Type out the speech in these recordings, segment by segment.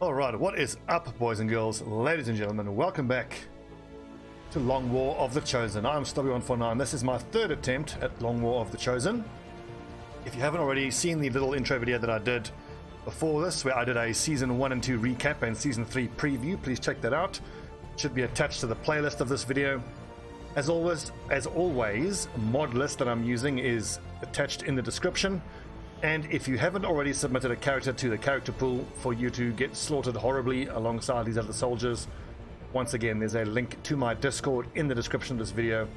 Alright, what is up, boys and girls, ladies and gentlemen? Welcome back to Long War of the Chosen. I'm Stobbie149. This is my third attempt at Long War of the Chosen. If you haven't already seen the little intro video that I did before this, where I did a Season 1 and 2 recap and Season 3 preview, please check that out. It should be attached to the playlist of this video. As always, mod list that I'm using is attached in the description. And if you haven't already submitted a character to the character pool for you to get slaughtered horribly alongside these other soldiers, once again, there's a link to my Discord in the description of this video.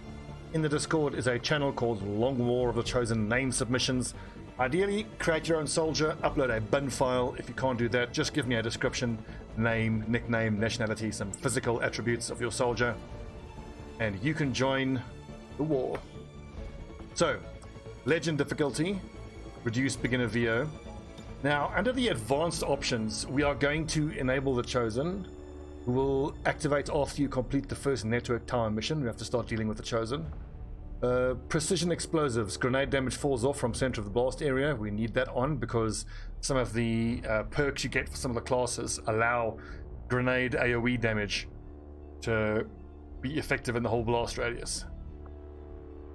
In the Discord is a channel called Long War of the Chosen name submissions. Ideally, create your own soldier, upload a bin file. If you can't do that, just give me a description, name, nickname, nationality, some physical attributes of your soldier, and you can join the war. So, legend difficulty. Reduce beginner VO. Now, under the advanced options, we are going to enable the Chosen, who will activate after you complete the first network tower mission. We have to start dealing with the Chosen. Precision explosives. Grenade damage falls off from center of the blast area. We need that on because some of the perks you get for some of the classes allow grenade AoE damage to be effective in the whole blast radius.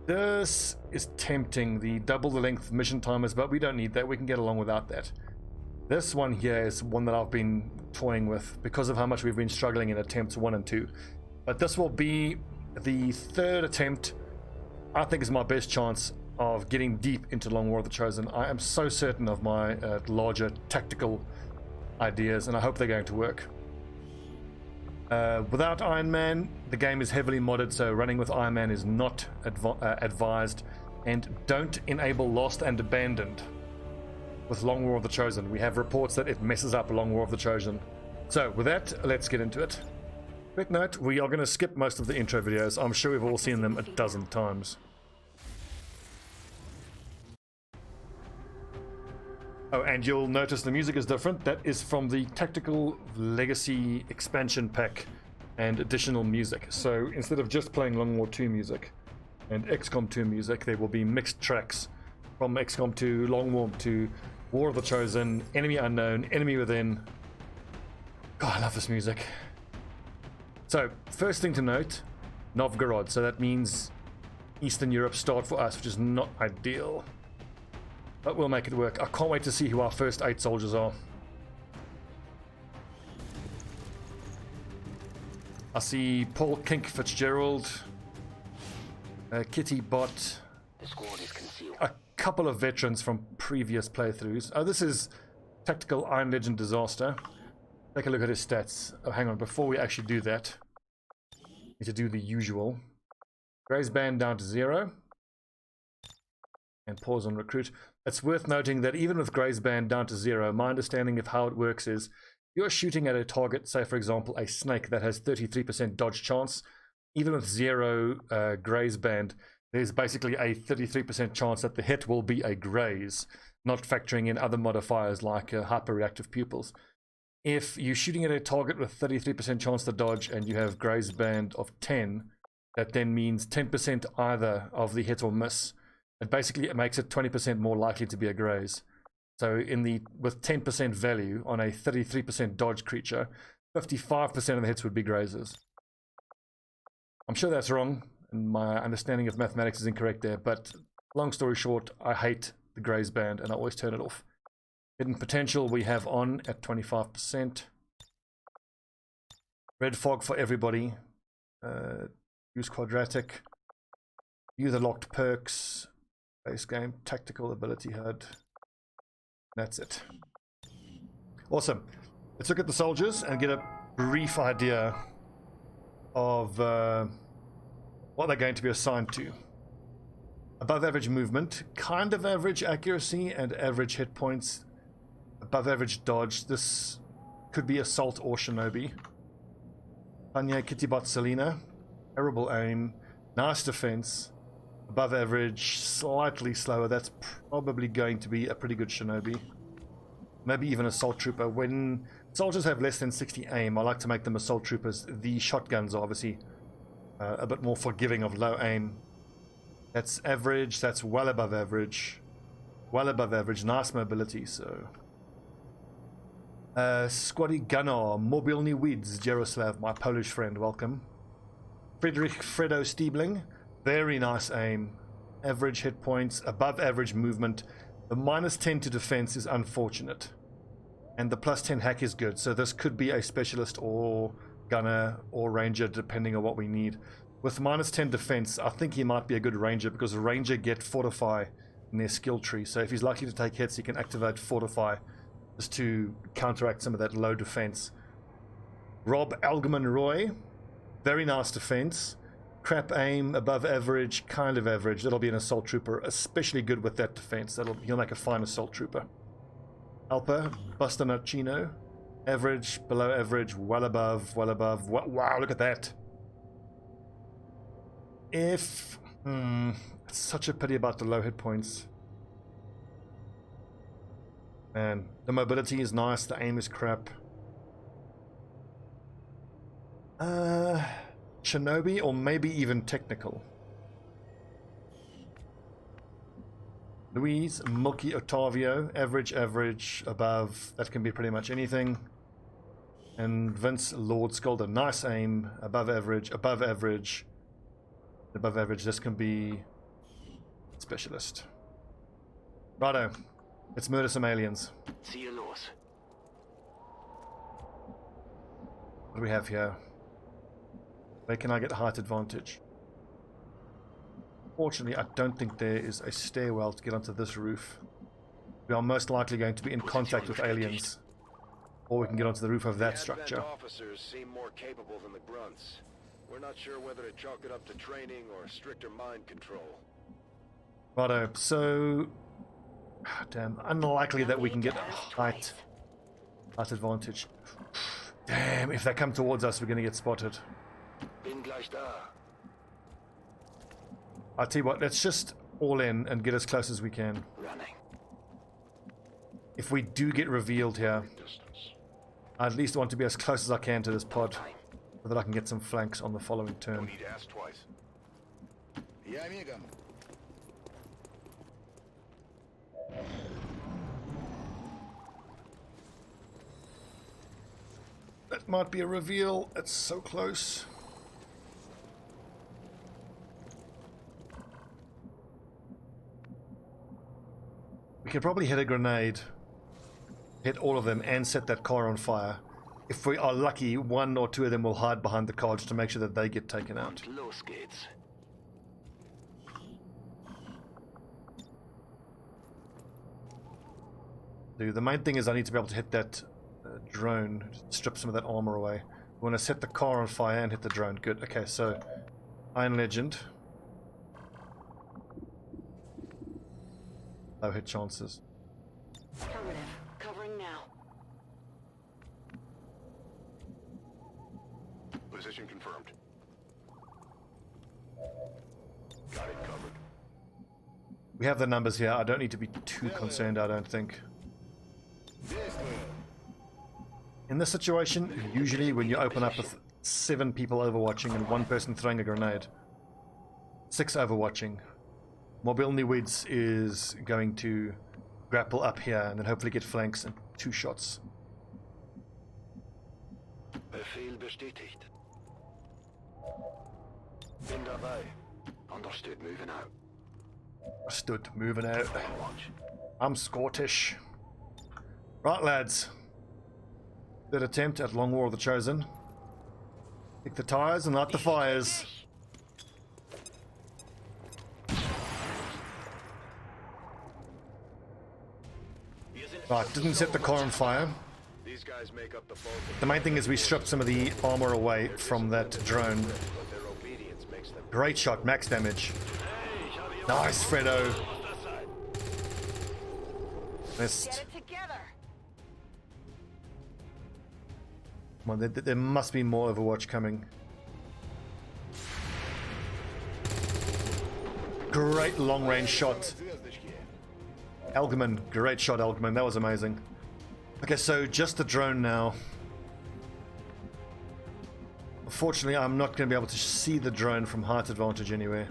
This is tempting, the double the length mission timers, but we don't need that. We can get along without that. This one here is one that I've been toying with because of how much we've been struggling in attempts 1 and 2. But this will be the third attempt. I think is my best chance of getting deep into Long War of the Chosen. I am so certain of my larger tactical ideas, and I hope they're going to work. Without Iron Man, the game is heavily modded, so running with Iron Man is not advised. And don't enable Lost and Abandoned with Long War of the Chosen. We have reports that it messes up Long War of the Chosen. So with that, let's get into it. Quick note, we are going to skip most of the intro videos. I'm sure we've all seen them a dozen times. Oh, and you'll notice the music is different. That is from the Tactical Legacy expansion pack and additional music. So instead of just playing Long War 2 music and XCOM 2 music, there will be mixed tracks from XCOM 2, Long War 2, War of the Chosen, Enemy Unknown, Enemy Within. God, I love this music. So, first thing to note, Novgorod. So that means Eastern Europe start for us, which is not ideal. But we'll make it work. I can't wait to see who our first 8 soldiers are. I see Paul Kink Fitzgerald, Kitty Bot, the squad is concealed. A couple of veterans from previous playthroughs. Oh, this is Tactical Iron Legend Disaster. Take a look at his stats. Oh, hang on, before we actually do that, need to do the usual. Graze band down to 0. And pause on recruit. It's worth noting that even with Graze band down to 0, my understanding of how it works is you're shooting at a target, say for example a snake that has 33% dodge chance. Even with 0 Graze band, there's basically a 33% chance that the hit will be a graze, not factoring in other modifiers like hyperreactive pupils. If you're shooting at a target with 33% chance to dodge and you have Graze band of 10, that then means 10% either of the hit or miss. It basically makes it 20% more likely to be a graze. So with 10% value on a 33% dodge creature, 55% of the hits would be grazes. I'm sure that's wrong, and my understanding of mathematics is incorrect there, but long story short, I hate the Graze band and I always turn it off. Hidden potential we have on at 25%. Red fog for everybody. Use quadratic. View the locked perks. Base game, tactical ability HUD. That's it. Awesome. Let's look at the soldiers and get a brief idea of what they're going to be assigned to. Above average movement, kind of average accuracy and average hit points. Above average dodge. This could be assault or shinobi. Panya Kittibot Selena. Terrible aim. Nice defense. Above average, slightly slower. That's probably going to be a pretty good shinobi. Maybe even assault trooper. When soldiers have less than 60 aim, I like to make them assault troopers. The shotguns are obviously a bit more forgiving of low aim. That's average. That's well above average. Well above average. Nice mobility. So Squaddy Gunnar, Mobilny Wids, Jaroslav, my Polish friend, welcome. Friedrich Fredo Stiebling, very nice aim. Average hit points, above average movement. The -10 to defense is unfortunate. And the +10 hack is good, so this could be a specialist or gunner or ranger depending on what we need. With -10 defense, I think he might be a good ranger because ranger get fortify in their skill tree. So if he's likely to take hits, he can activate fortify just to counteract some of that low defense. Rob Algerman Roy, very nice defense. Crap aim, above average, kind of average. That'll be an assault trooper, especially good with that defense. He'll make a fine assault trooper. Alpa, Bastonacino, average, below average, well above, well above. Wow, look at that. It's such a pity about the low hit points. Man, the mobility is nice, the aim is crap. Shinobi, or maybe even technical. Louise, Milky Ottavio, average, average, above. That can be pretty much anything. And Vince Lord Scolder, nice aim, above average, above average. Above average, this can be specialist. Righto, let's murder some aliens. See you, Lewis. What do we have here? Where can I get height advantage? Fortunately, I don't think there is a stairwell to get onto this roof. We are most likely going to be in contact with aliens. Or we can get onto the roof of that structure. Officers seem more capable than the grunts. We're not sure whether to chalk it up to training or stricter mind control. Righto, so... Damn, unlikely that we can get height advantage. Damn, if they come towards us, we're going to get spotted. Bin gleich da. I'll tell you what, let's just all in and get as close as we can. Running. If we do get revealed here, I at least want to be as close as I can to this pod, so that I can get some flanks on the following turn. Don't need to ask twice. Yeah, amigo. That might be a reveal. It's so close. We can probably hit a grenade, hit all of them, and set that car on fire. If we are lucky, one or two of them will hide behind the car just to make sure that they get taken out. Los geht's. The main thing is I need to be able to hit that drone, strip some of that armor away. We want to set the car on fire and hit the drone. Good. Okay, so Iron Legend. Low hit chances. Affirmative. Covering now. Position confirmed. Got it covered. We have the numbers here. I don't need to be too concerned, I don't think. In this situation, usually when you open up with 7 people overwatching and 1 person throwing a grenade, 6 overwatching, Mobilny Wids is going to grapple up here and then hopefully get flanks and 2 shots. Befehl bestätigt. Bin dabei. Understood, moving out. Stood moving out. Watch. I'm Scottish. Right, lads. Third attempt at Long War of the Chosen. Kick the tires and light the fires. Right, didn't set the car on fire. These guys make up the bulk of The main thing is we stripped some of the armor away from that drone. but their obedience makes them. Great shot, max damage. Nice, Fredo. Missed. Get it together. Come on, there must be more Overwatch coming. Great long range shot. Elgerman, great shot, Elgerman. That was amazing. Okay, so just the drone now. Unfortunately, I'm not going to be able to see the drone from height advantage anywhere.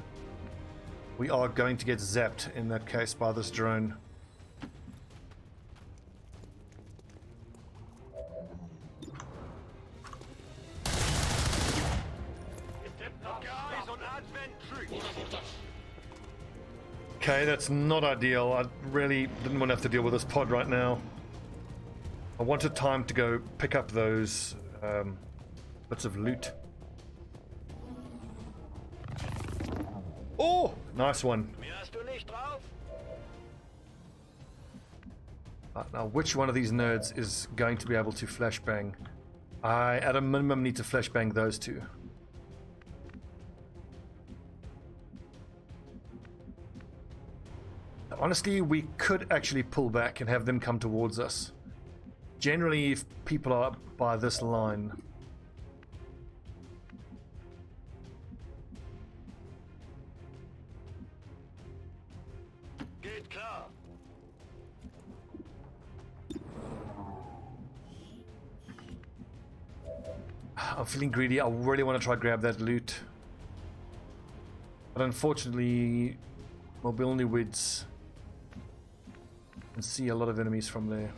We are going to get zapped in that case by this drone. Okay, that's not ideal. I really didn't want to have to deal with this pod right now. I wanted time to go pick up those bits of loot. Oh, nice one. Now, which one of these nerds is going to be able to flashbang? I, at a minimum, need to flashbang those two. Honestly, we could actually pull back and have them come towards us. Generally, if people are by this line... Geht klar. I'm feeling greedy. I really want to try grab that loot. But unfortunately, mobility widths can see a lot of enemies from there.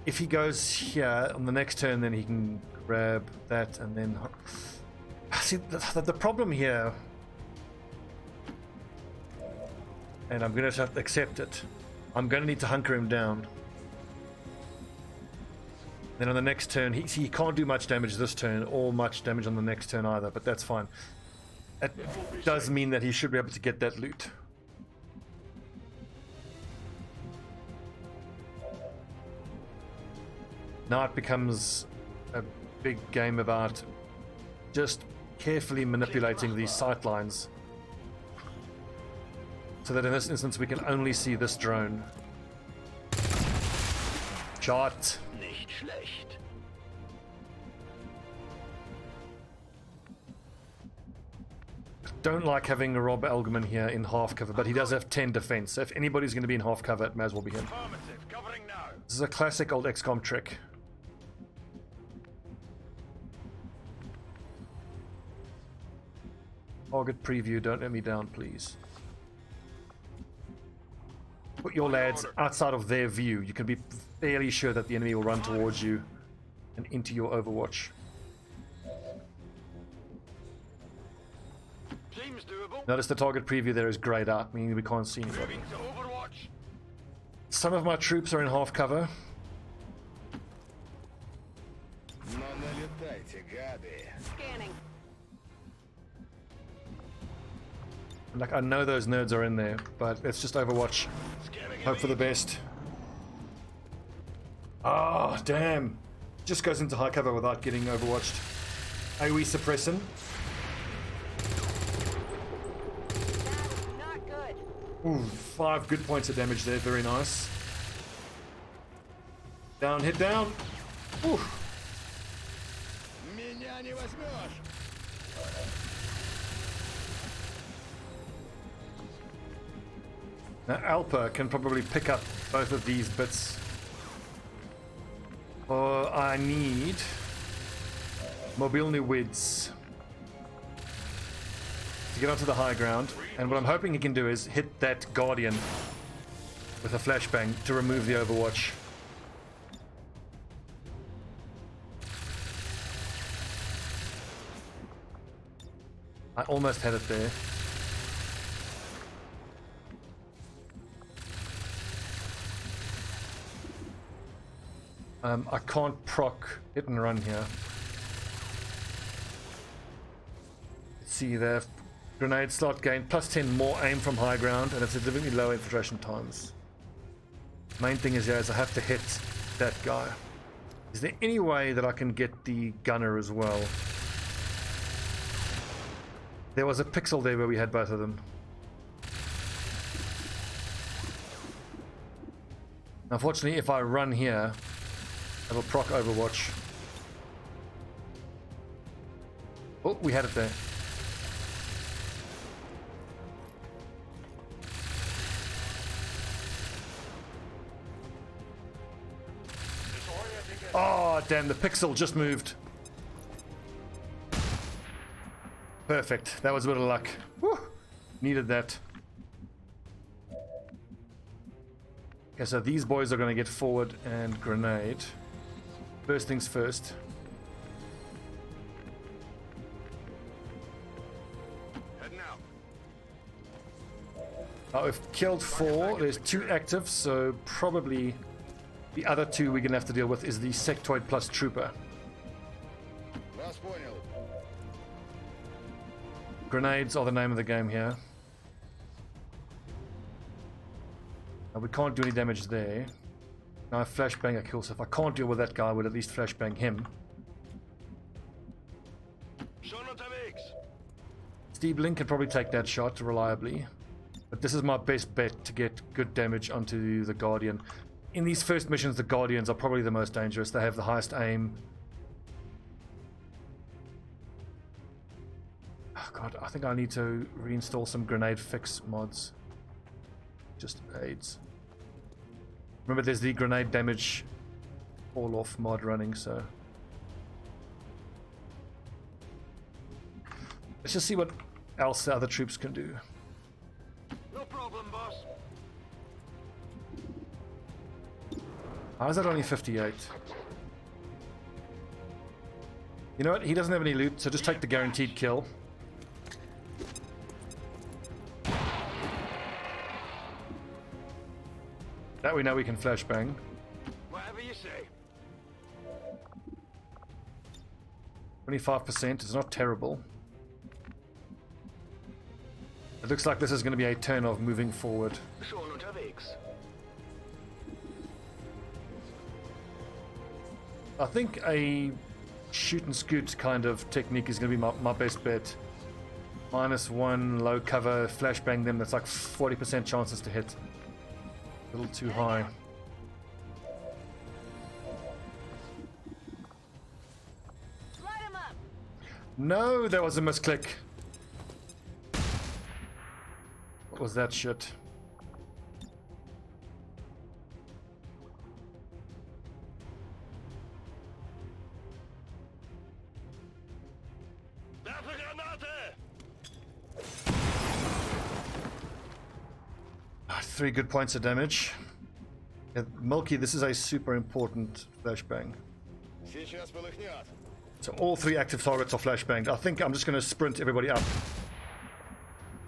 If he goes here on the next turn, then he can grab that and then... See, the problem here, and I'm going to have to accept it, I'm going to need to hunker him down. Then on the next turn, he can't do much damage this turn, or much damage on the next turn either, but that's fine. That does mean that he should be able to get that loot. Now it becomes a big game about just carefully manipulating these sight lines, so that in this instance we can only see this drone. Shot. Nicht schlecht. Don't like having Rob Elgman here in half cover, but he does have 10 defense. So if anybody's going to be in half cover, it may as well be him. Affirmative. Covering now. This is a classic old XCOM trick. Target preview, don't let me down, please. Put your lads outside of their view. You can be fairly sure that the enemy will run towards you and into your overwatch. Seems doable. Notice the target preview there is grayed out, meaning we can't see anybody. Moving to Overwatch. Some of my troops are in half cover. Scanning. Like, I know those nerds are in there, but let's just overwatch. Hope for the best. Ah, damn. Just goes into high cover without getting overwatched. AoE suppressing. Not good. Ooh, 5 good points of damage there. Very nice. Down, hit down. Ooh. Меня не возьмешь. Now Alpa can probably pick up both of these bits. I need mobility widths to get onto the high ground, and what I'm hoping he can do is hit that Guardian with a flashbang to remove the overwatch. I almost had it there. I can't proc hit and run here. Let's see there. Grenade slot gain plus 10 more aim from high ground, and it's significantly lower infiltration times. Main thing is, I have to hit that guy. Is there any way that I can get the gunner as well? There was a pixel there where we had both of them. Unfortunately, if I run here, it'll proc overwatch. Oh, we had it there. Oh, damn, the pixel just moved. Perfect. That was a bit of luck. Woo! Needed that. Okay, so these boys are going to get forward and grenade. First things first. Now we've killed 4, there's 2 active, so probably the other 2 we're gonna have to deal with is the sectoid plus trooper. Вас понял. Grenades are the name of the game here. Now we can't do any damage there. Now I flashbang a kill, so if I can't deal with that guy, I would at least flashbang him. Schon unterwegs. Steve Link can probably take that shot reliably. But this is my best bet to get good damage onto the Guardian. In these first missions, the Guardians are probably the most dangerous. They have the highest aim. Oh god, I think I need to reinstall some grenade fix mods. Just aids. Remember, there's the grenade damage fall off mod running, so let's just see what else the other troops can do. No problem, boss. How is that only 58? You know what? He doesn't have any loot, so just take the guaranteed kill. That we know we can flashbang. Whatever you say. 25% is not terrible. It looks like this is going to be a turn of moving forward. Schon unterwegs. I think a shoot and scoot kind of technique is going to be my best bet. -1, low cover, flashbang them, that's like 40% chances to hit. A little too high. Light him up. No, that was a misclick. What was that shit? Werfe Granate! 3 good points of damage. Yeah, Milky, this is a super important flashbang. Сейчас полыхнет. So all 3 active targets are flashbanged. I think I'm just going to sprint everybody up.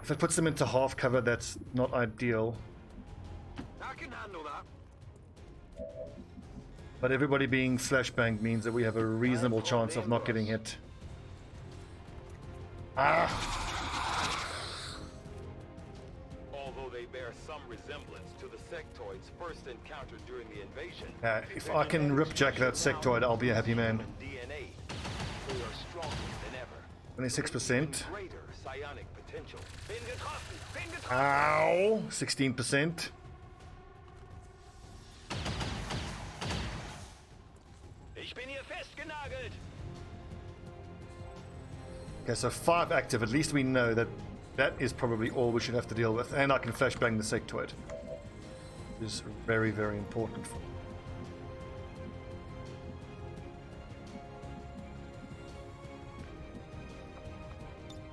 If it puts them into half cover, that's not ideal. I can handle that. But everybody being flashbanged means that we have a reasonable chance of not getting hit. Although they bear some resemblance to the sectoids first encountered during the invasion. If I can ripjack that sectoid, I'll be a happy man. DNA. They are stronger than ever. 26%. Greater psionic potential. Bin getroffen! Bin getroffen! Ow! 16%. Ich bin hier festgenagelt! Okay, so 5 active. At least we know that that is probably all we should have to deal with. And I can flashbang the sectoid. Which is very, very important for me.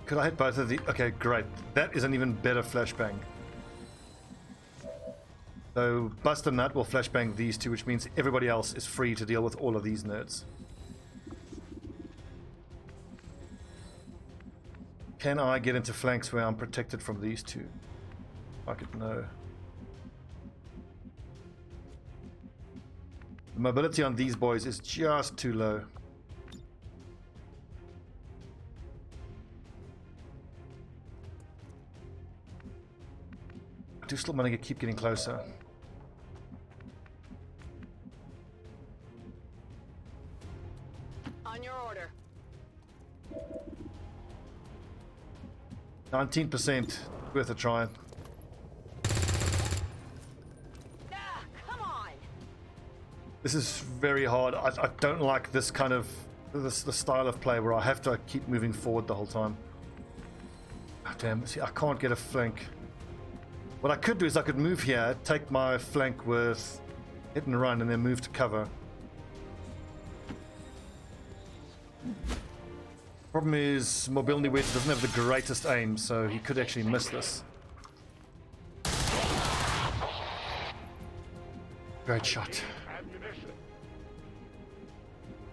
Could I hit both of the... Okay, great. That is an even better flashbang. So Buster Nut will flashbang these 2, which means everybody else is free to deal with all of these nerds. Can I get into flanks where I'm protected from these 2? I could know. The mobility on these boys is just too low. I do still want to keep getting closer. On your order. 19%. Worth a try. Ah, come on. This is very hard. I don't like this kind of the style of play where I have to keep moving forward the whole time. Oh, damn, see, I can't get a flank. What I could do is I could move here, take my flank with hit and run, and then move to cover. Problem is, Mobility Wedge doesn't have the greatest aim, so he could actually miss this. Great shot.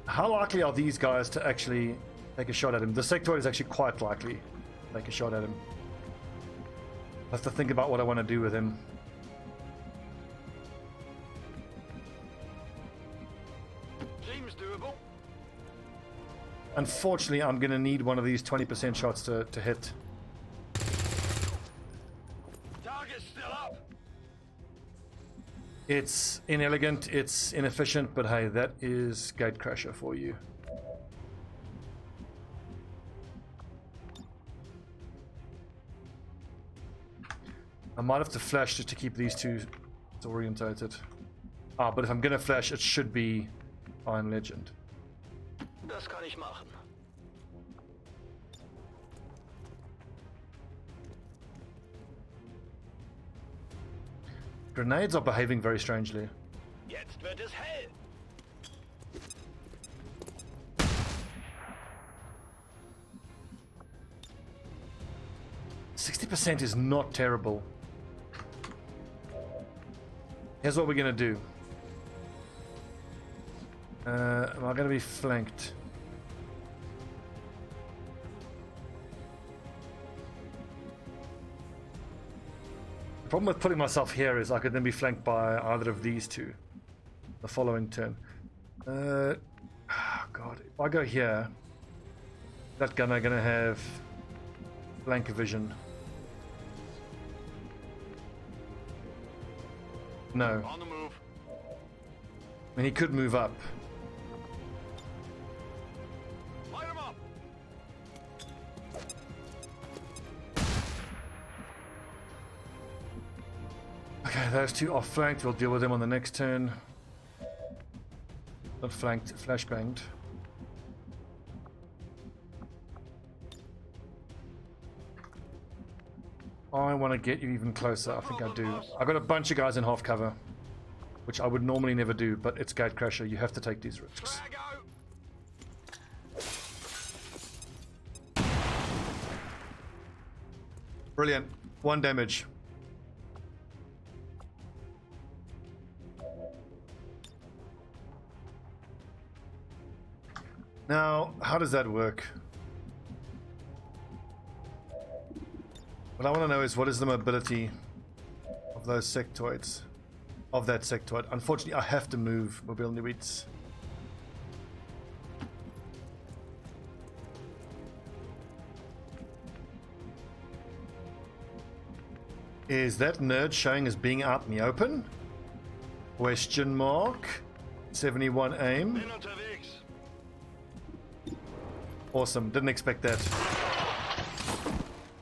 How likely are these guys to actually take a shot at him? The sectoid is actually quite likely to take a shot at him. I have to think about what I want to do with him. Seems doable. Unfortunately, I'm going to need one of these 20% shots to hit. Target's still up. It's inelegant, it's inefficient, but hey, that is Gatecrasher for you. I might have to flash just to keep these two orientated. Ah, but if I'm gonna flash, it should be Iron Legend. Das kann ich machen. Grenades are behaving very strangely. Jetzt wird es hell. %60 is not terrible. Here's what we're gonna do. Am I gonna be flanked? The problem with putting myself here is I could then be flanked by either of these two the following turn. Oh God, if I go here, that gunner gonna have flank vision. No. On the move. I mean, he could move up. Light him up. Okay, those two are flanked. We'll deal with them on the next turn. Not flanked, flashbanged. I want to get you even closer. I think I do. I got a bunch of guys in half cover, which I would normally never do, but it's Gatecrasher. You have to take these risks. Drago. Brilliant. 1 damage. Now, how does that work? What I want to know is what is the mobility of those sectoids, of that sectoid. Unfortunately, I have to move mobility. Is that nerd showing as being out in the open? Question mark. 71 aim. Bin unterwegs. Awesome. Didn't expect that.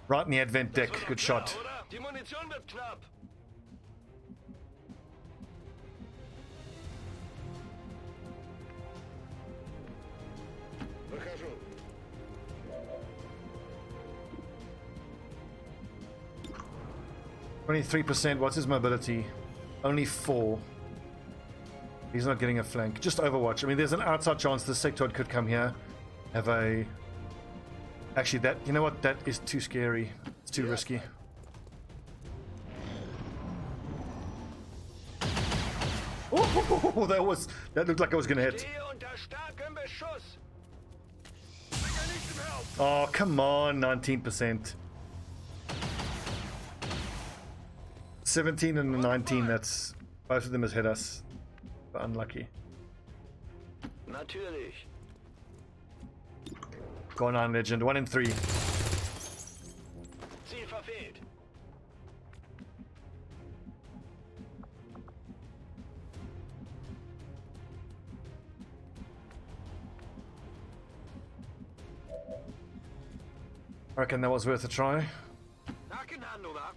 Right in the advent deck. Good shot. Oder? Die Munition wird knapp. Выхожу. 23%. What's his mobility? Only 4. He's not getting a flank. Just Overwatch. I mean, there's an outside chance the sectoid could come here. Have a... Actually, that... You know what? That is too scary. It's too risky. Oh, that was... That looked like I was going to hit. Stehe unter starkem Beschuss. I need some help. Oh, come on. 19%. 17 and a 19. That's... Both of them has hit us. But unlucky. Natürlich. Go on, Iron Legend. 1 in 3. Ziel verfehlt. I reckon that was worth a try. I can handle that.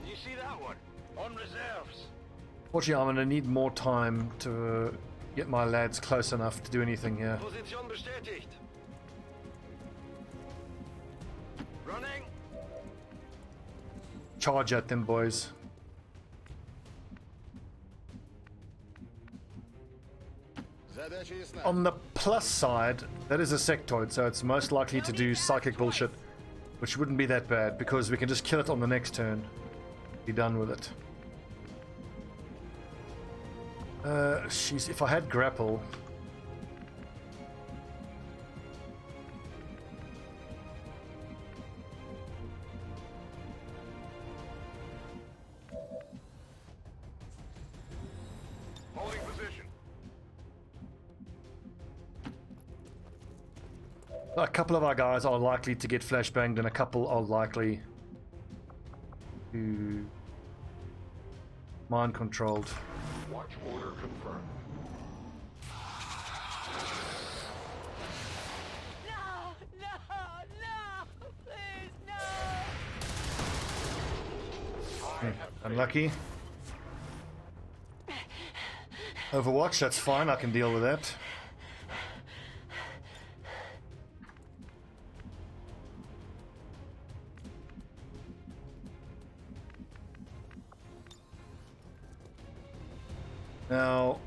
You see that one? On reserves. Fortunately, I'm going to need more time to get my lads close enough to do anything here. Position bestätigt. Running. Charge at them, boys. Задача ясна. On the plus side, that is a sectoid, so it's most likely to do psychic bullshit, which wouldn't be that bad, because we can just kill it on the next turn. Be done with it. Jeez, if I had grapple... A couple of our guys are likely to get flashbanged, and a couple are likely to mind controlled. Watch order confirmed. No, please, no. Unlucky. Overwatch, that's fine, I can deal with that. Now,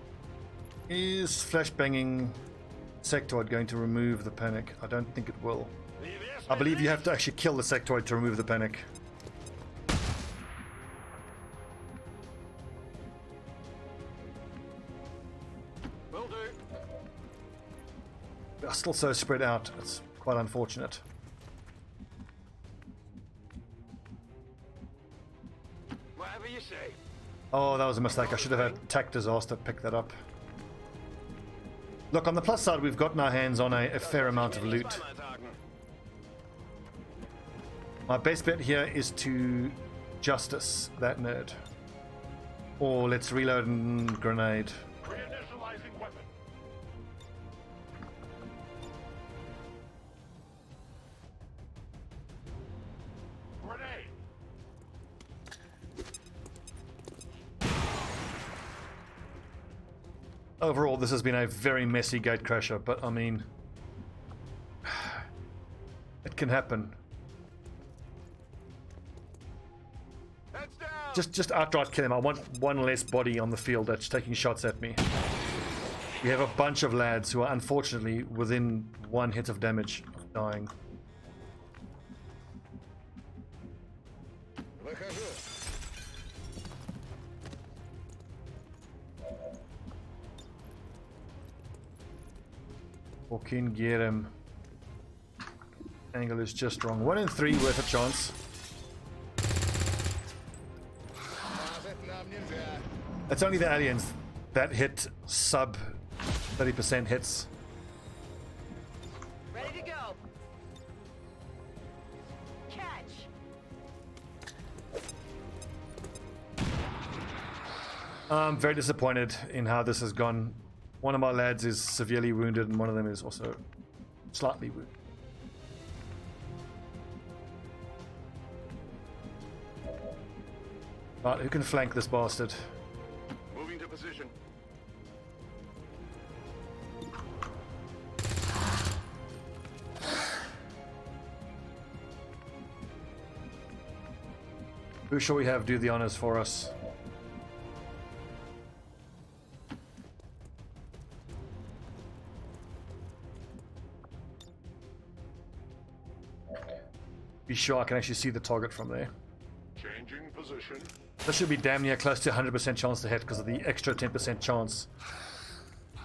is flashbanging sectoid going to remove the panic? I don't think it will. I believe you have to actually kill the sectoid to remove the panic. Will do. They're still so spread out, it's quite unfortunate. Whatever you say. Oh, that was a mistake. I should have had Tac Disaster pick that up. Look, on the plus side, we've gotten our hands on a fair amount of loot. My best bet here is to justice that nerd. Or let's reload and grenade. Reinitializing weapon. Grenade. Overall, this has been a very messy Gatecrasher, but I mean, it can happen. Heads down. Just outright kill him. I want one less body on the field that's taking shots at me. We have a bunch of lads who are unfortunately within one hit of damage of dying. Fucking get him. Angle is just wrong. 1 in 3 worth a chance. It's only the aliens that hit sub 30% hits. Ready to go. Catch. I'm very disappointed in how this has gone. One of my lads is severely wounded and one of them is also slightly wounded. Right, who can flank this bastard? Moving to position. Who shall we have do the honors for us? Be sure I can actually see the target from there. Changing position. This should be damn near close to 100% chance to hit because of the extra 10% chance.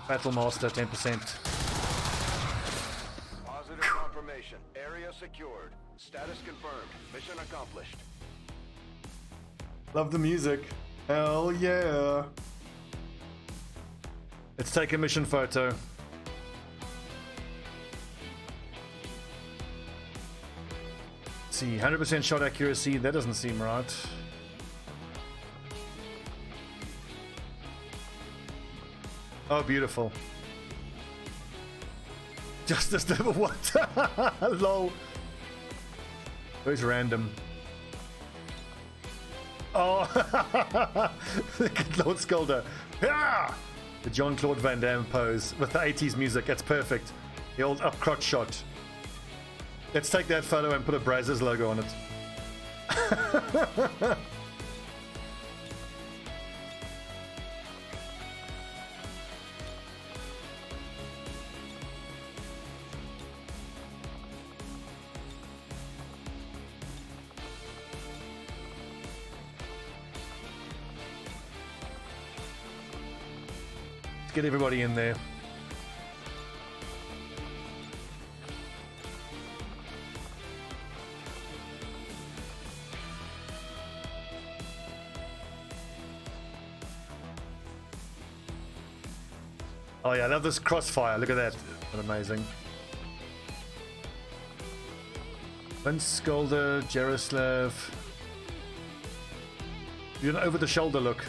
Battle Master 10%. Positive confirmation. Area secured. Status confirmed. Mission accomplished. Love the music. Hell yeah. Let's take a mission photo. See, 100% shot accuracy, that doesn't seem right. Oh, beautiful. Justice level what? Lol. Where's random? Oh, look at Lord Skulder. Yeah! The Jean-Claude Van Damme pose with the 80s music. That's perfect. The old up crotch shot. Let's take that photo and put a Brazzers logo on it. Let's get everybody in there. Oh yeah, I love this crossfire. Look at that. What amazing. Vince, Skolder, Jaroslav. You're an over-the-shoulder look.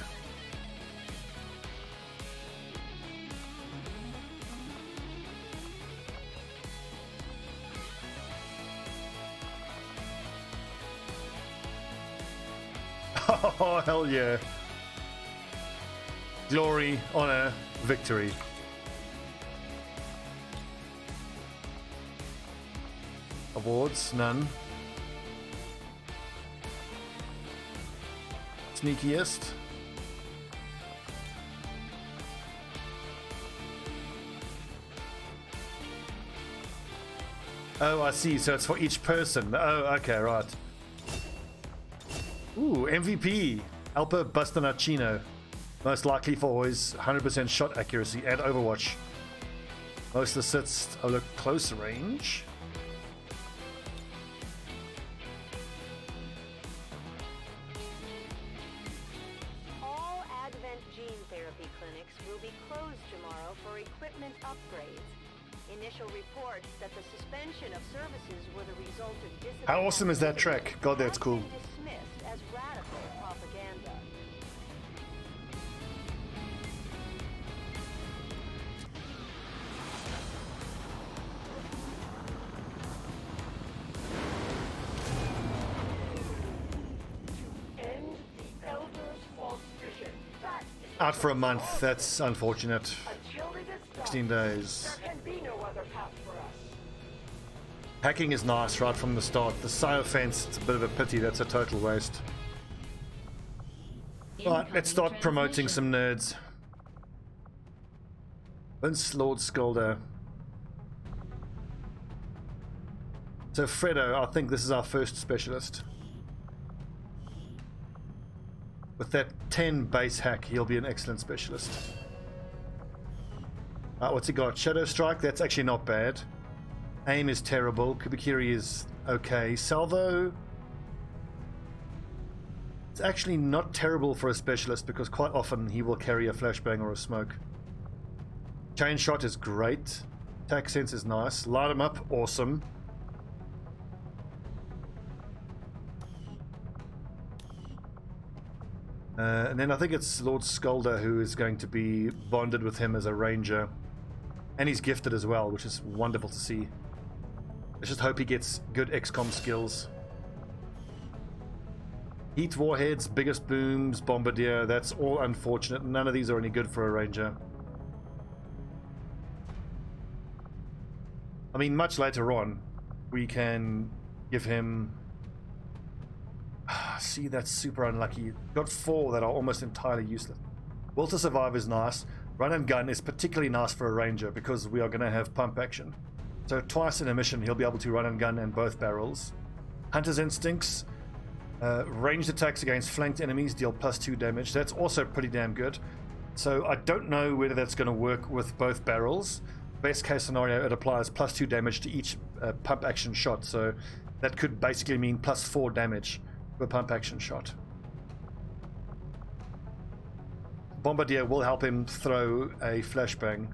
Oh, hell yeah. Glory, honor, victory. Awards, none. Sneakiest. Oh, I see. So it's for each person. Oh, okay, right. Ooh, MVP. Alpa Bastonacino. Most likely for his 100% shot accuracy and Overwatch. Most assists are at close range. All Advent gene therapy clinics will be closed tomorrow for equipment upgrades. Initial reports that the suspension of services were the result of discipline. How awesome is that track? God, that's cool. Dismissed as radical propaganda. End the Elder's false vision. That is Out for a month. That's unfortunate. until it is done. 16 days. There can be no other path for us. Hacking is nice right from the start. The side fence, it's a bit of a pity. That's a total waste. Right, let's start promoting some nerds. Vince Lord Skolder. So Fredo, I think this is our first specialist. With that 10 base hack, he'll be an excellent specialist. What's he got? Shadow Strike, that's actually not bad. Aim is terrible. Kubikiri is okay. Salvo, it's actually not terrible for a specialist because quite often he will carry a flashbang or a smoke. Chain Shot is great. Attack Sense is nice. Light him up, awesome. And then I think it's Lord Skolder who is going to be bonded with him as a ranger. And he's gifted as well, which is wonderful to see. Let's just hope he gets good XCOM skills. Heat Warheads, Biggest Booms, Bombardier, that's all unfortunate. None of these are any good for a ranger. I mean, much later on, we can give him... See, that's super unlucky. Got 4 that are almost entirely useless. Will to Survive is nice. Run and Gun is particularly nice for a ranger because we are going to have pump action. So twice in a mission, he'll be able to run and gun in both barrels. Hunter's Instincts. Ranged attacks against flanked enemies deal +2 damage. That's also pretty damn good. So I don't know whether that's going to work with both barrels. Best case scenario, it applies +2 damage to each pump action shot. So that could basically mean +4 damage for a pump action shot. Bombardier will help him throw a flashbang.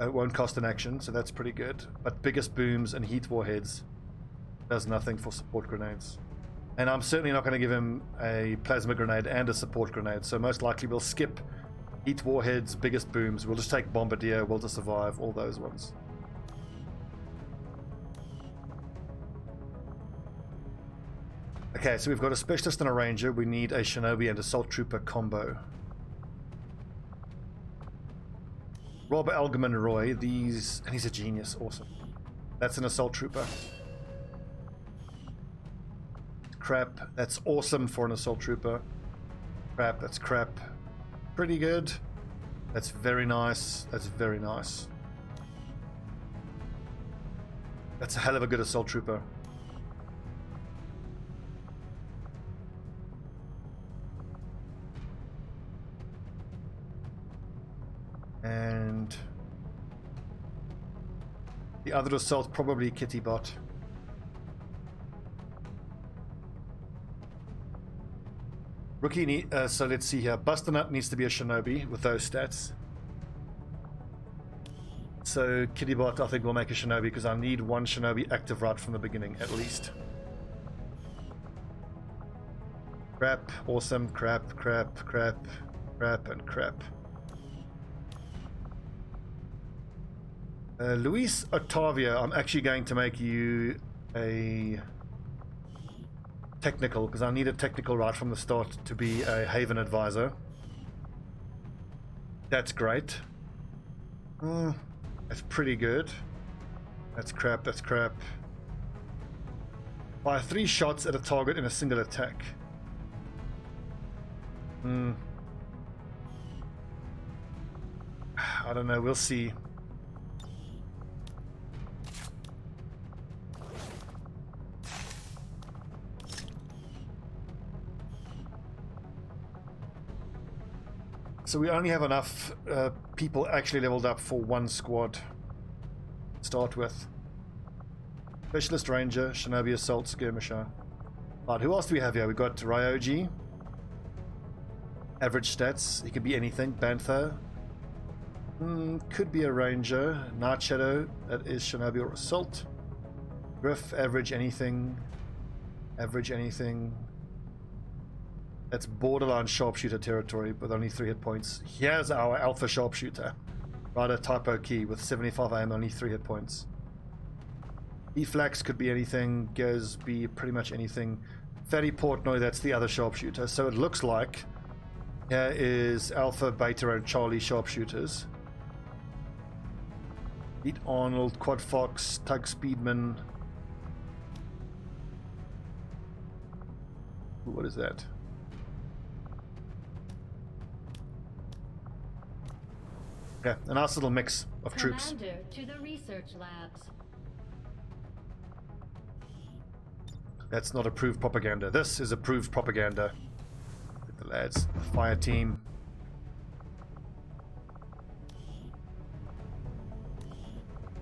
It won't cost an action, so that's pretty good. But Biggest Booms and Heat Warheads does nothing for support grenades. And I'm certainly not going to give him a plasma grenade and a support grenade, so most likely we'll skip Heat Warheads, Biggest Booms. We'll just take Bombardier, Will to Survive, all those ones. Okay, so we've got a Specialist and a Ranger. We need a Shinobi and Assault Trooper combo. Rob Algerman Roy, these... And he's a genius, awesome. That's an Assault Trooper. Crap, that's awesome for an Assault Trooper. Crap, that's crap. Pretty good. That's very nice. That's very nice. That's a hell of a good Assault Trooper. And the other assault, probably Kitty Bot. Rookie, so let's see here. Buster Nut needs to be a Shinobi with those stats. So Kittybot, I think, will make a Shinobi because I need one Shinobi active right from the beginning, at least. Crap, awesome, crap, crap, crap, crap, and crap. Luis Otavio, I'm actually going to make you a technical because I need a technical right from the start to be a Haven advisor. That's great. That's pretty good. That's crap, that's crap. Fire 3 shots at a target in a single attack. I don't know, we'll see. So we only have enough people actually leveled up for one squad to start with. Specialist Ranger, Shinobi Assault, Skirmisher. Right, who else do we have here? We've got Ryoji. Average stats, he could be anything. Bantha. Could be a Ranger. Night Shadow, that is Shinobi or Assault. Griff, average anything. Average anything. That's borderline Sharpshooter territory with only 3 hit points. Here's our Alpha Sharpshooter. Right, a typo key with 75 aim, only 3 hit points. E-Flax could be anything. Goes be pretty much anything. Fatty Portnoy, that's the other Sharpshooter. So it looks like here is Alpha, Beta, and Charlie Sharpshooters. Beat Arnold, Quad Fox, Tug Speedman. Ooh, what is that? Yeah, a nice little mix of troops. Commander to the research labs. That's not approved propaganda. This is approved propaganda. With the lads, the fire team.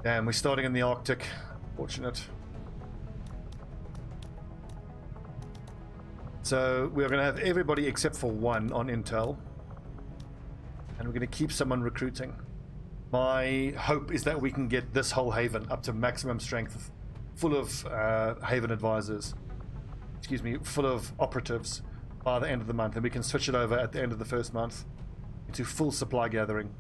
Damn, we're starting in the Arctic. Fortunate. So we're going to have everybody except for one on Intel. And we're going to keep someone recruiting. My hope is that we can get this whole Haven up to maximum strength, full of Haven advisors. Excuse me, full of operatives by the end of the month. And we can switch it over at the end of the first month into full supply gathering.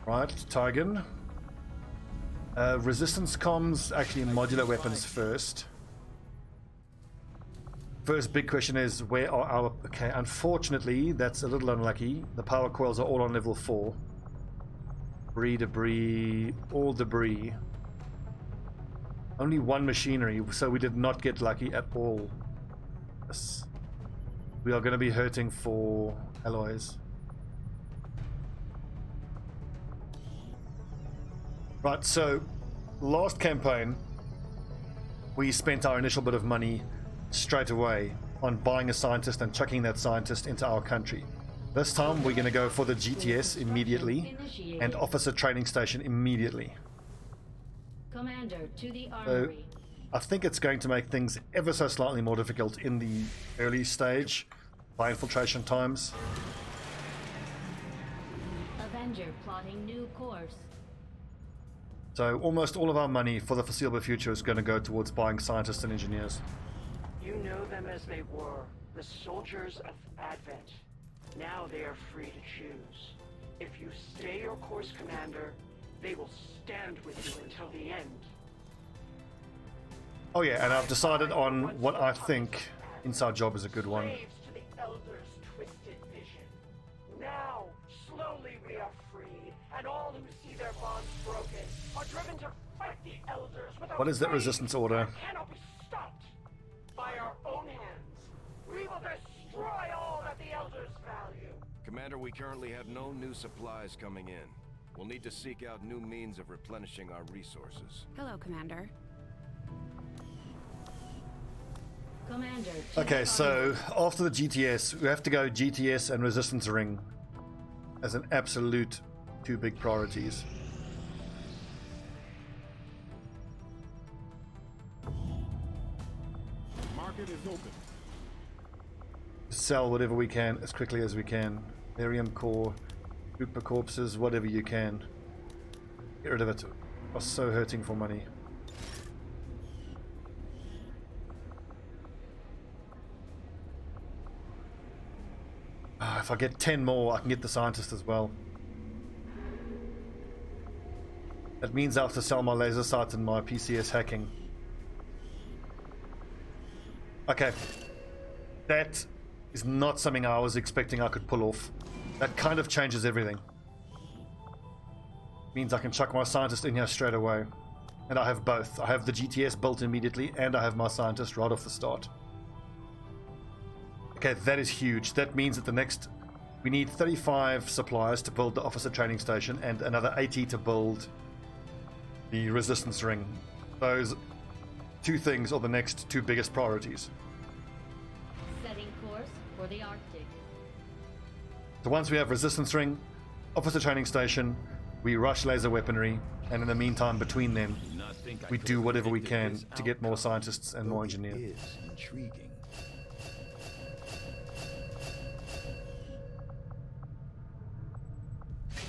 Right, Tigan. Resistance comms, actually modular weapons first. First big question is, where are our... Okay, unfortunately, that's a little unlucky. The power coils are all on level 4. Debris, all debris. Only one machinery, so we did not get lucky at all. Yes. We are going to be hurting for alloys. Right, so last campaign, we spent our initial bit of money straight away on buying a scientist and chucking that scientist into our country. This time we're going to go for the GTS immediately and officer training station immediately. Commander to the armory. So I think it's going to make things ever so slightly more difficult in the early stage by infiltration times. Avenger plotting new course. So almost all of our money for the foreseeable future is going to go towards buying scientists and engineers. You know them as they were, the soldiers of Advent. Now they are free to choose. If you stay your course, Commander, they will stand with you until the end. Oh yeah, and I've decided on what I think Inside Job is a good one. Slaves to the Elders' twisted vision. Now, slowly we are freed, and all who see their bonds broken are driven to fight the Elders with a What is that rage resistance order? that cannot be stopped. By our own hands, we will destroy all that the Elders value. Commander, we currently have no new supplies coming in. We'll need to seek out new means of replenishing our resources. Hello, Commander. Commander to Okay, the so after the GTS, we have to go GTS and Resistance Ring as an absolute 2 big priorities. Market is open. Sell whatever we can as quickly as we can. Barium core, Trooper corpses, whatever you can. Get rid of it. Are so hurting for money. If I get 10 more, I can get the scientist as well. That means I have to sell my laser sight and my PCS hacking. Okay. That is not something I was expecting I could pull off. That kind of changes everything. Means I can chuck my scientist in here straight away. And I have both. I have the GTS built immediately, and I have my scientist right off the start. Okay, that is huge. That means that the next... We need 35 suppliers to build the officer training station, and another 80 to build the resistance ring. Those two things are the next two biggest priorities. Setting course for the Arctic. So once we have resistance ring, officer training station, we rush laser weaponry, and in the meantime between them, we do whatever we can to get more scientists and more engineers. Intriguing.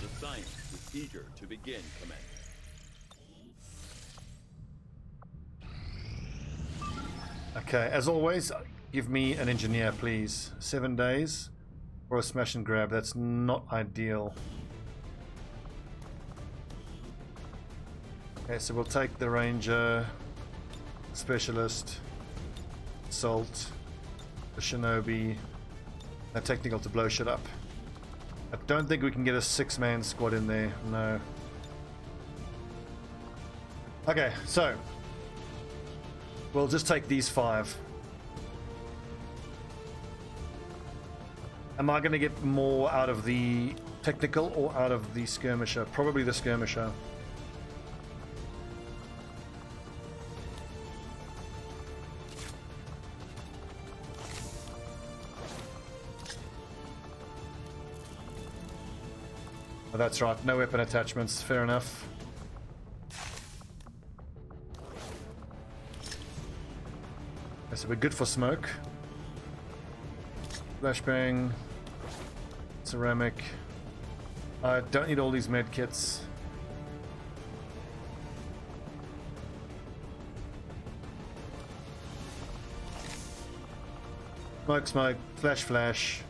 The science is eager to begin, Commander. Okay, as always, give me an engineer, please. 7 days for a smash and grab. That's not ideal. Okay, so we'll take the ranger, specialist, assault, the shinobi, and technical to blow shit up. I don't think we can get a 6-man squad in there. No. Okay, so we'll just take these 5. Am I going to get more out of the technical or out of the skirmisher? Probably the skirmisher. Oh, that's right, no weapon attachments, fair enough. Okay, so we're good for smoke. Flashbang. Ceramic. I don't need all these med kits. Smoke, smoke, flash, flash.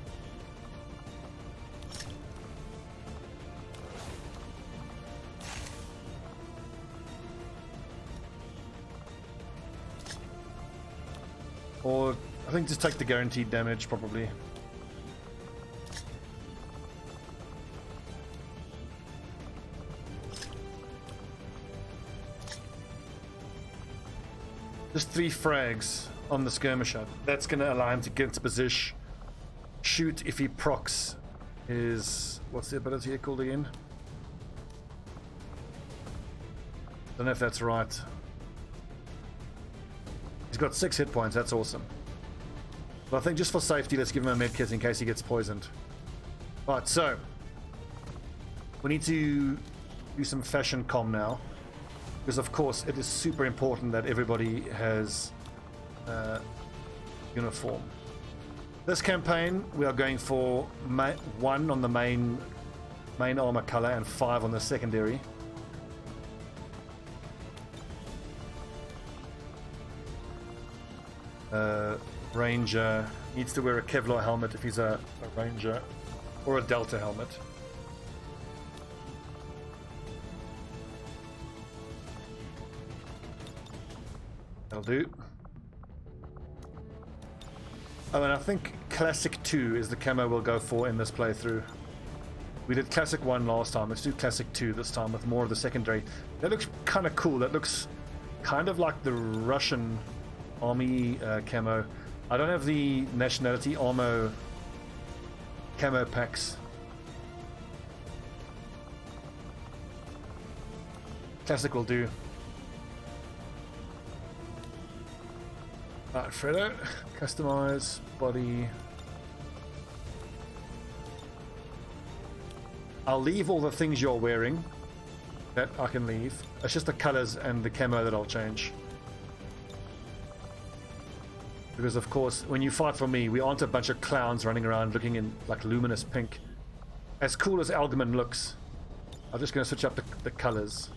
Or I think just take the guaranteed damage, probably. Just 3 frags on the skirmisher. That's going to allow him to get into position. Shoot if he procs his... What's the ability called again? Don't know if that's right. He's got 6 hit points, that's awesome. But I think just for safety, let's give him a med kit in case he gets poisoned. Right, so we need to do some fashion comm now. Because of course it is super important that everybody has uniform. This campaign we are going for 1 on the main armor color and 5 on the secondary. Ranger needs to wear a Kevlar helmet if he's a ranger, or a Delta helmet. That'll do. Oh, and I think Classic 2 is the camo we'll go for in this playthrough. We did Classic 1 last time, let's do Classic 2 this time with more of the secondary. That looks kind of cool, that looks kind of like the Russian army camo. I don't have the nationality armor camo packs. Classic will do. Alright, Fredo, customize, body. I'll leave all the things you're wearing that I can leave. It's just the colors and the camo that I'll change. Because of course, when you fight for me, we aren't a bunch of clowns running around looking in like luminous pink. As cool as Algerman looks, I'm just going to switch up the colors.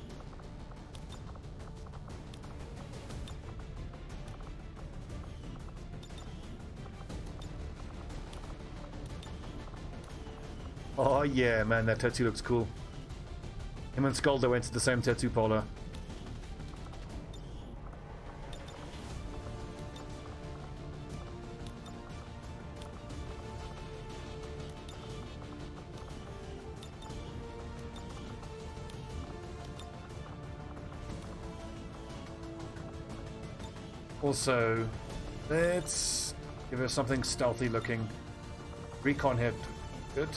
Oh yeah, man, that tattoo looks cool. Him and Skolda went to the same tattoo parlor. Also, let's give her something stealthy looking. Recon head. Good.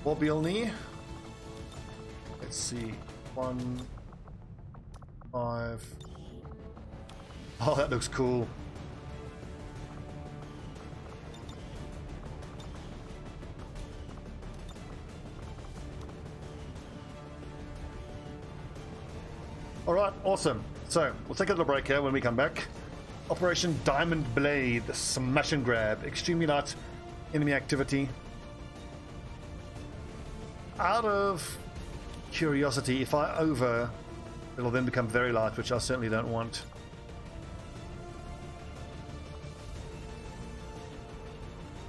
Mobilny. Let's see. 1, 5. Oh, that looks cool. Alright, awesome. So, we'll take a little break here when we come back. Operation Diamond Blade, smash and grab. Extremely light enemy activity. Out of curiosity, if I over, it'll then become very light, which I certainly don't want.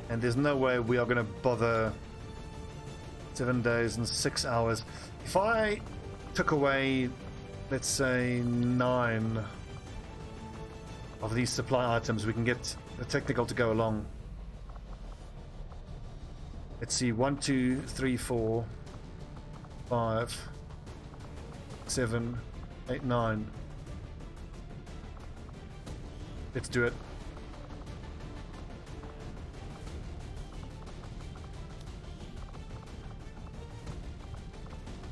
And there's no way we are going to bother 7 days and 6 hours. If I took away, let's say, 9 of these supply items, we can get the technical to go along. Let's see, 1, 2, 3, 4, 5, 7, 8, 9. Let's do it.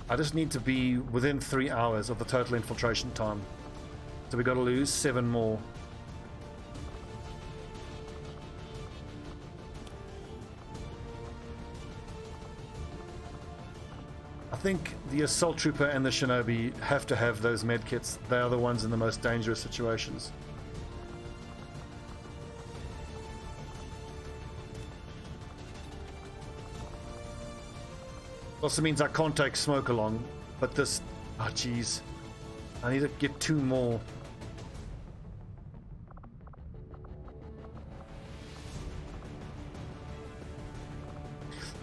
I just need to be within 3 hours of the total infiltration time. So we got to lose 7 more. I think the assault trooper and the shinobi have to have those medkits. They are the ones in the most dangerous situations. Also means I can't take smoke along, but this... oh jeez, I need to get 2 more.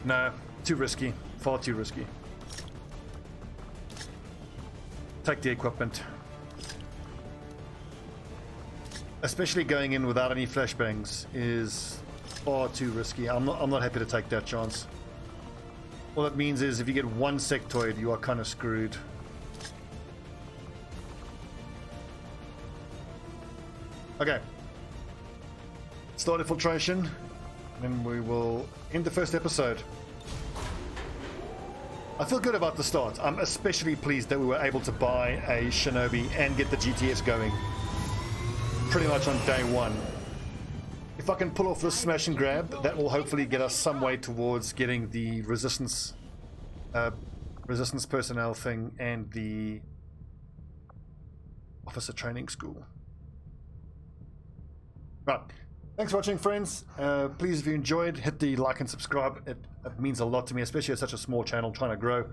No, too risky. Far too risky. Take the equipment. Especially going in without any flashbangs is far too risky. I'm not happy to take that chance. All it means is if you get 1 sectoid, you are kind of screwed. Okay. Start infiltration, and we will end the first episode. I feel good about the start. I'm especially pleased that we were able to buy a Shinobi and get the GTS going pretty much on day 1. If I can pull off this smash and grab, that will hopefully get us some way towards getting the resistance personnel thing and the officer training school. Right. Thanks for watching, friends. Please, if you enjoyed, hit the like and subscribe. It means a lot to me, especially at such a small channel trying to grow.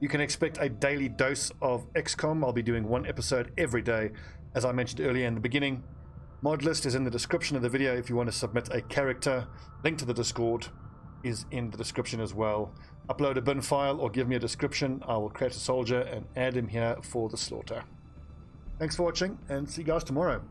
You can expect a daily dose of XCOM. I'll be doing 1 episode every day, as I mentioned earlier in the beginning. Mod list is in the description of the video if you want to submit a character. Link to the Discord is in the description as well. Upload a bin file or give me a description. I will create a soldier and add him here for the slaughter. Thanks for watching, and see you guys tomorrow.